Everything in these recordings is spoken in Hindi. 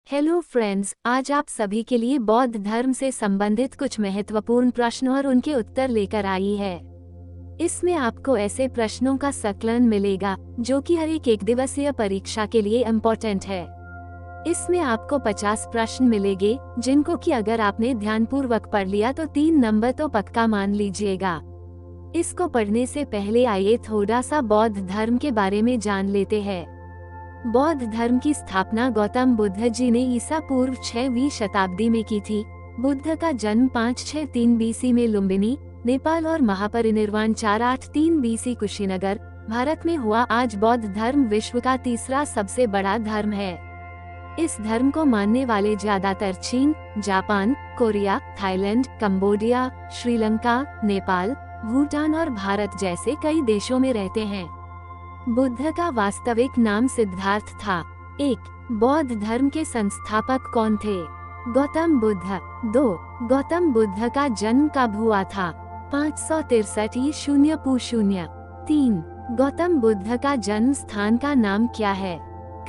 हेलो फ्रेंड्स, आज आप सभी के लिए बौद्ध धर्म से संबंधित कुछ महत्वपूर्ण प्रश्न और उनके उत्तर लेकर आई है। इसमें आपको ऐसे प्रश्नों का संकलन मिलेगा जो कि हर एक दिवसीय परीक्षा के लिए इम्पोर्टेंट है। इसमें आपको 50 प्रश्न मिलेंगे जिनको कि अगर आपने ध्यानपूर्वक पढ़ लिया तो 3 नंबर तो पक्का मान लीजिएगा। इसको पढ़ने से पहले आइए थोड़ा सा बौद्ध धर्म के बारे में जान लेते हैं। बौद्ध धर्म की स्थापना गौतम बुद्ध जी ने ईसा पूर्व 6वीं शताब्दी में की थी। बुद्ध का जन्म 563 बीसी में लुम्बिनी, नेपाल और महापरिनिर्वाण 483 बीसी कुशीनगर, भारत में हुआ। आज बौद्ध धर्म विश्व का तीसरा सबसे बड़ा धर्म है। इस धर्म को मानने वाले ज्यादातर चीन, Japan, Korea, Thailand, Cambodia, Sri Lanka, Nepal, Bhutan और भारत जैसे कई देशों में रहते हैं। बुद्ध का वास्तविक नाम सिद्धार्थ था। 1. बौद्ध धर्म के संस्थापक कौन थे? गौतम बुद्ध। 2. गौतम बुद्ध का जन्म कब हुआ था? 563 ईसा पूर्व। 3. गौतम बुद्ध का जन्म स्थान का नाम क्या है?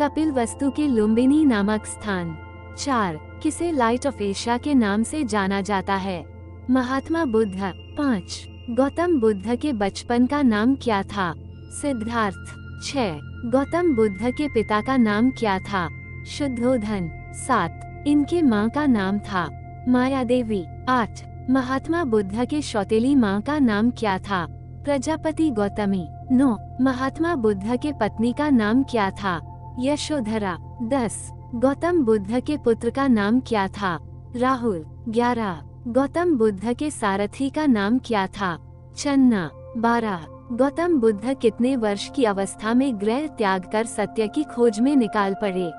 कपिलवस्तु के लुम्बिनी नामक स्थान। 4. किसे लाइट ऑफ एशिया के नाम से जाना जाता है? महात्मा बुद्ध। 5. गौतम बुद्ध के बचपन का नाम क्या था? सिद्धार्थ। 6. गौतम बुद्ध के पिता का नाम क्या था? शुद्धोधन। 7. इनके माँ का नाम था? माया देवी। 8. महात्मा बुद्ध के सौतेली माँ का नाम क्या था? प्रजापति गौतमी। 9. महात्मा बुद्ध के पत्नी का नाम क्या था? यशोधरा। 10. गौतम बुद्ध के पुत्र का नाम क्या था? राहुल। 11. गौतम बुद्ध के सारथी का नाम क्या था? चन्ना। 12. गौतम बुद्ध कितने वर्ष की अवस्था में गृह त्याग कर सत्य की खोज में निकाल पड़े?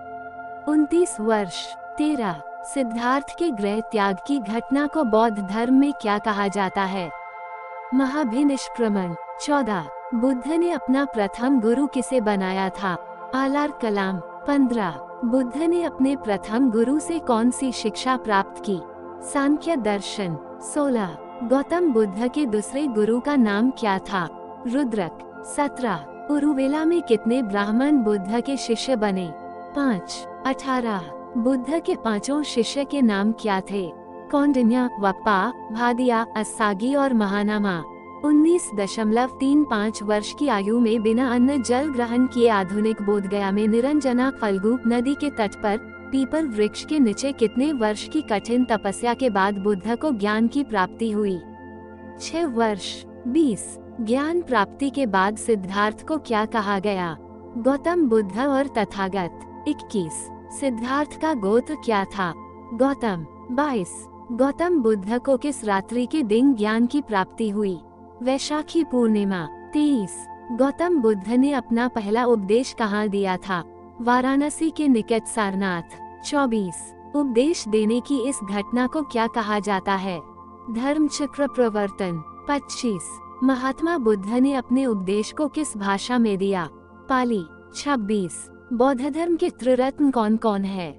29 वर्ष। 13. सिद्धार्थ के गृह त्याग की घटना को बौद्ध धर्म में क्या कहा जाता है? महाभिनिष्क्रमण। 14. बुद्ध ने अपना प्रथम गुरु किसे बनाया था? आलार कलाम। 15. बुद्ध ने अपने प्रथम गुरु से कौन सी शिक्षा प्राप्त की? सांख्य दर्शन। 16. गौतम बुद्ध के दूसरे गुरु का नाम क्या था? रुद्रक। 17. उरुवेला में कितने ब्राह्मण बुद्ध के शिष्य बने? 5. 18. बुद्ध के 5 शिष्य के नाम क्या थे? कौंडिन्य, वप्पा, भादिया, अस्सागी और महानामा। 19.35 वर्ष की आयु में बिना अन्न जल ग्रहण किए आधुनिक बोधगया में निरंजना फल्गु नदी के तट पर पीपल वृक्ष के नीचे कितने वर्ष की कठिन तपस्या के बाद बुद्ध को ज्ञान की प्राप्ति हुई? 6 वर्ष। 20. ज्ञान प्राप्ति के बाद सिद्धार्थ को क्या कहा गया? गौतम बुद्ध और तथागत। 21. सिद्धार्थ का गोत्र क्या था? गौतम। 22. गौतम बुद्ध को किस रात्रि के दिन ज्ञान की प्राप्ति हुई? वैशाखी पूर्णिमा। 23. गौतम बुद्ध ने अपना पहला उपदेश कहाँ दिया था? वाराणसी के निकट सारनाथ। 24. उपदेश देने की इस घटना को क्या कहा जाता है? धर्म चक्र प्रवर्तन। 25. महात्मा बुद्ध ने अपने उपदेश को किस भाषा में दिया? पाली। 26. बौद्ध धर्म के त्रिरत्न कौन कौन है?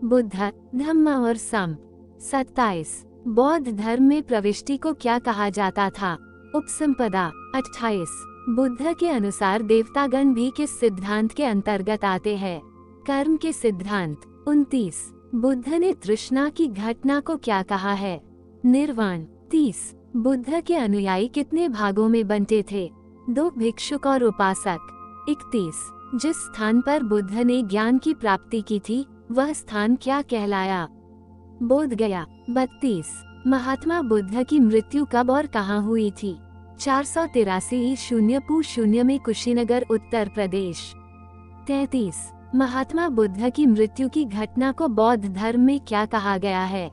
बुद्ध, धम्म और संघ। 27. बौद्ध धर्म में प्रविष्टि को क्या कहा जाता था? उपसंपदा। 28. बुद्ध के अनुसार देवतागण भी किस सिद्धांत के अंतर्गत आते हैं? कर्म के सिद्धांत। 29. बुद्ध ने तृष्णा की घटना को क्या कहा है? निर्वाण। 30. बुद्ध के अनुयायी कितने भागों में बंटे थे? 2 भिक्षुक और उपासक। 31. जिस स्थान पर बुद्ध ने ज्ञान की प्राप्ति की थी वह स्थान क्या कहलाया? बोधगया। 32. महात्मा बुद्ध की मृत्यु कब और कहाँ हुई थी? 483 ईसा पूर्व में कुशीनगर, उत्तर प्रदेश। 33. महात्मा बुद्ध की मृत्यु की घटना को बौद्ध धर्म में क्या कहा गया है?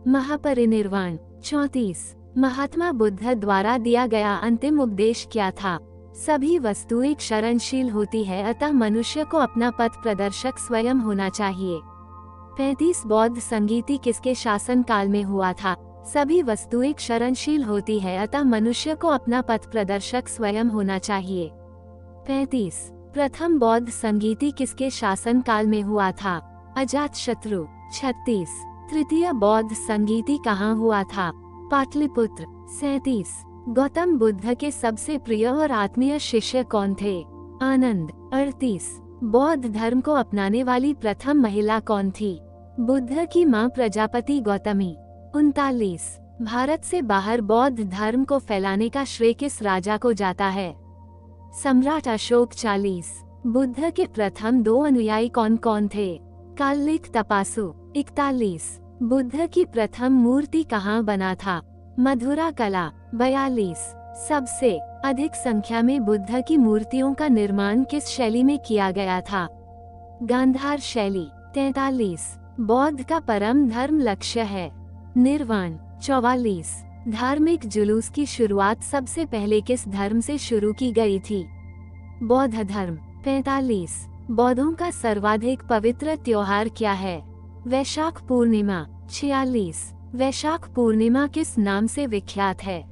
महापरिनिर्वाण। 34. महात्मा बुद्ध द्वारा दिया गया अंतिम उपदेश क्या था? सभी वस्तुएं क्षरणशील होती है, अतः मनुष्य को अपना पथ प्रदर्शक स्वयं होना चाहिए। 35. बौद्ध संगीति किसके शासन काल में हुआ था? सभी वस्तुएं क्षरणशील होती है, अतः मनुष्य को अपना पथ प्रदर्शक स्वयं होना चाहिए। 35. प्रथम बौद्ध संगीति किसके शासन काल में हुआ था? अजातशत्रु। 36. तृतीय बौद्ध संगीति कहाँ हुआ था? पाटलिपुत्र। 37. गौतम बुद्ध के सबसे प्रिय और आत्मीय शिष्य कौन थे? आनंद। 38. बौद्ध धर्म को अपनाने वाली प्रथम महिला कौन थी? बुद्ध की मां प्रजापति गौतमी। 39। भारत से बाहर बौद्ध धर्म को फैलाने का श्रेय किस राजा को जाता है? सम्राट अशोक। 40। बुद्ध के प्रथम 2 अनुयायी कौन कौन थे? कालिक तपासु। 41। बुद्ध की प्रथम मूर्ति कहाँ बना था? मधुरा कला। 42। सबसे अधिक संख्या में बुद्ध की मूर्तियों का निर्माण किस शैली में किया गया था? गांधार शैली। 43। बौद्ध का परम धर्म लक्ष्य है? निर्वाण। 44। धार्मिक जुलूस की शुरुआत सबसे पहले किस धर्म से शुरू की गई थी? बौद्ध धर्म। 45। बौद्धों का सर्वाधिक पवित्र त्योहार क्या है? वैशाख पूर्णिमा। 46। वैशाख पूर्णिमा किस नाम से विख्यात है?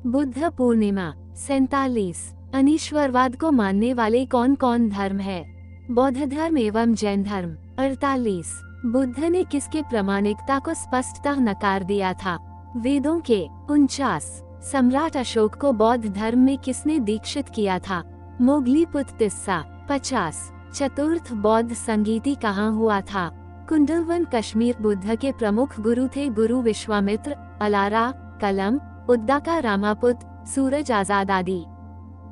बुद्ध पूर्णिमा। 47। अनीश्वरवाद को मानने वाले कौन कौन धर्म है? बौद्ध धर्म एवं जैन धर्म। 48। बुद्ध ने किसके प्रामाणिकता को स्पष्टतः नकार दिया था? वेदों के। 49। सम्राट अशोक को बौद्ध धर्म में किसने दीक्षित किया था? मोगलीपुत्र तिस्सा। 50। चतुर्थ बौद्ध संगीति कहाँ हुआ था? कुंडलवन कश्मीर। बुद्ध के प्रमुख गुरु थे गुरु विश्वामित्र, अलारा, कलम, उद्दाका रामापुत्र, सूरज आजाद आदि।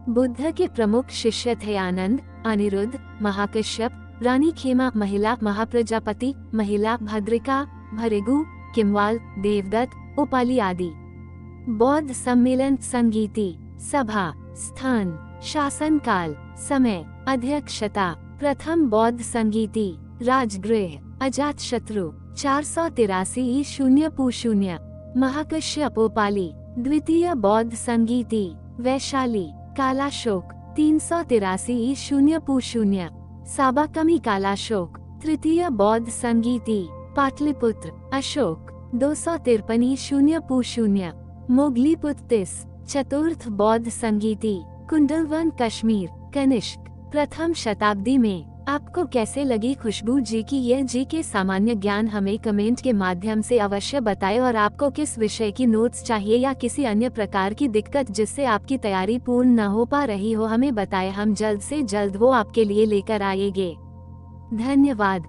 बुद्ध के प्रमुख शिष्य थे आनंद, अनिरुद्ध, महाकश्यप, रानी खेमा, महिला महाप्रजापति, महिला भद्रिका, भृगु, किमवाल, देवदत्त, उपाली आदि। बौद्ध सम्मेलन संगीति। सभा, स्थान, शासनकाल, समय, अध्यक्षता। प्रथम बौद्ध संगीति। राजगृह, अजातशत्रु। 483 ई. पू. 0। महाकश्यप, उपाली। द्वितीय बौद्ध संगीति। वैशाली, कालाशोक। 383 ई. पू. 0। साबाकमी, कालाशोक। तृतीय बौद्ध संगीति। पाटलिपुत्र, अशोक। 253 ई. पू. 0। मोगलीपुत्र तिस। चतुर्थ बौद्ध संगीति। कुंडलवन कश्मीर, कनिष्क। प्रथम शताब्दी में। आपको कैसे लगी खुशबू जी की यह जी के सामान्य ज्ञान हमें कमेंट के माध्यम से अवश्य बताएं और आपको किस विषय की नोट्स चाहिए या किसी अन्य प्रकार की दिक्कत जिससे आपकी तैयारी पूर्ण न हो पा रही हो हमें बताएं। हम जल्द से जल्द वो आपके लिए लेकर आएंगे। धन्यवाद।